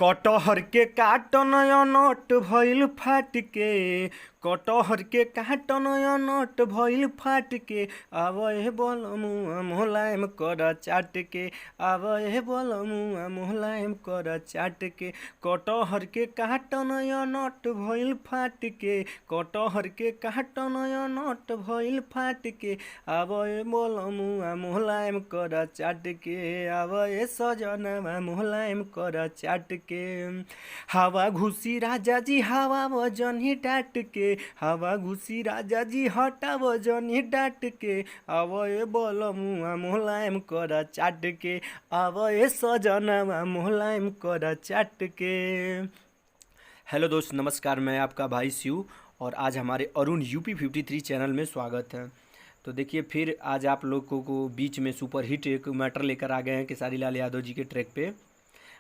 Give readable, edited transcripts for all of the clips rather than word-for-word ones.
कटहर के काटन नट भइल फाट के कटहर के काटन नट भइल फाट के आवे बलमुआ मोलायम कर चाट के आवे बलमुआ मोलायम कर चाट के कटहर के काटन नट भइल फाट के कटहर के काटन नट भइल फाट के आवे बलमुआ मोलायम कर चाट के आवे सजनवा मोलायम कर चाट के हवा घुसी राजा जी हवा वजनी डाट के हवा घुसी राजा जी हटा वजनी डाट के आवए बलमुआ मोलायम कर चाट के आवए सजनवा मोलायम कर चाट के। हेलो दोस्त, नमस्कार। मैं आपका भाई शिव और आज हमारे अरुण यूपी 53 चैनल में स्वागत है। तो देखिए, फिर आज आप लोगों को बीच में सुपर हिट एक मैटर लेकर आ गए हैं खेसारी लाल यादव जी के ट्रैक पे।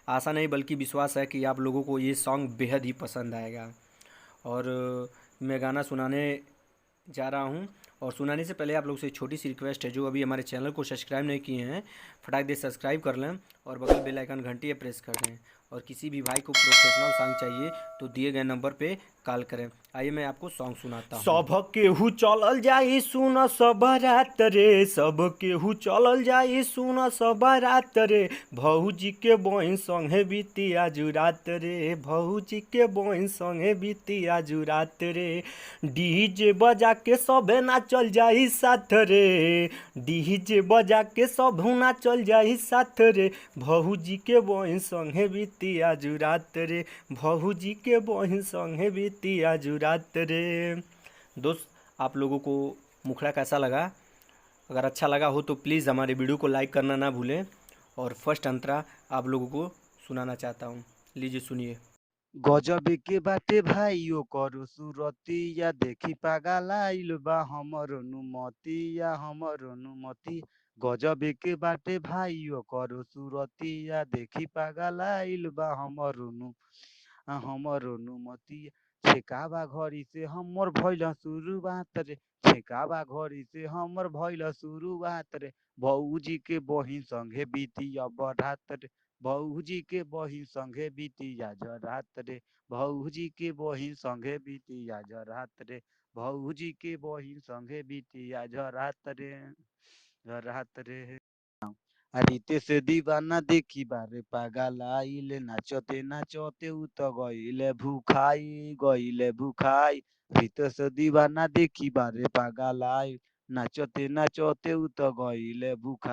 आशा नहीं बल्कि विश्वास है कि आप लोगों को ये सॉन्ग बेहद ही पसंद आएगा। और मैं गाना सुनाने जा रहा हूँ और सुनाने से पहले आप लोग से एक छोटी सी रिक्वेस्ट है, जो अभी हमारे चैनल को सब्सक्राइब नहीं किए हैं फटाक दे सब्सक्राइब कर लें और बगल बेल आइकन घंटी पे प्रेस कर दें। और किसी भी भाई को प्रोफेशनल सॉन्ग चाहिए तो दिए गए नंबर पे कॉल करें। आइए मैं आपको सॉन्ग सुनाता हूँ। सब केहू चलल जाई सुन सब रात रे, सब केहू चलल जाई सुन सब रात रे, भौजी के बहिन संगे बीती आजू रात रे, भौजी के बहिन संगे बीती आजू रात रे, डीजे बजा के सबे नाचल जाई साथ रे, डीजे बजा के सब नाचल जाई साथ रे, भौजी के बहिन संगे बीती आजू रात रे, भौजी के बहिन संगे बीती आजू रात रे। दोस्त, आप लोगों को मुखड़ा कैसा लगा? अगर अच्छा लगा हो तो प्लीज़ हमारे वीडियो को लाइक करना ना भूलें। और फर्स्ट अंतरा आप लोगों को सुनाना चाहता हूँ, लीजिए सुनिए। गजब के बाटे भाइयो करो सुरतिया देखी पागलाइल बा हमर अनुमतिया हमर अनुमति। गजब के बाटे भाइयो करो सुरतिया देखी पागलाइल बा हमर अनुमति। छेकावा घड़ी से हमर भइल शुरुआत रे, छेकावा घड़ी से हमर भइल शुरुआत रे, भौजी के बहिन संगे बीती अब रात रे, भौजी के बहिन संगे बीती आज रात रे, भौजी के बहिन संगे बीती आज रात रे, भौजी के बहिन संगे बीती आज रात रे रात रे। रीते से दीवाना देखी बारे पागल आइले, नाचते नाचते उ तो गइले भूखाई। रीते से दीवाना देखी बारे पागल आई, नाचते नाचते उ तो गइले भूख।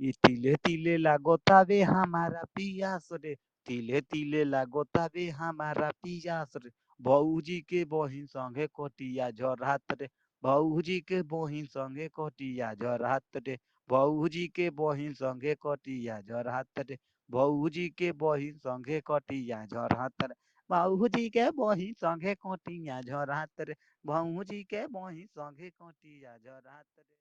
ई तिले तिले लागोतावे हमारा पियास रे, तिले तिले लागोतावे हमारा पियास रे, भौजी के बहिन संगे कोटिया झरात रे, भौजी के बहिन संगे कोटिया झरात रे, भौजी के बहिन संगे कटिया झरात रे, भौजी के बहिन संगे कटिया झरात रे, भौजी के बहिन संगे कटिया झरात रे, भौजी के बहिन संगे कटिया झरात रे।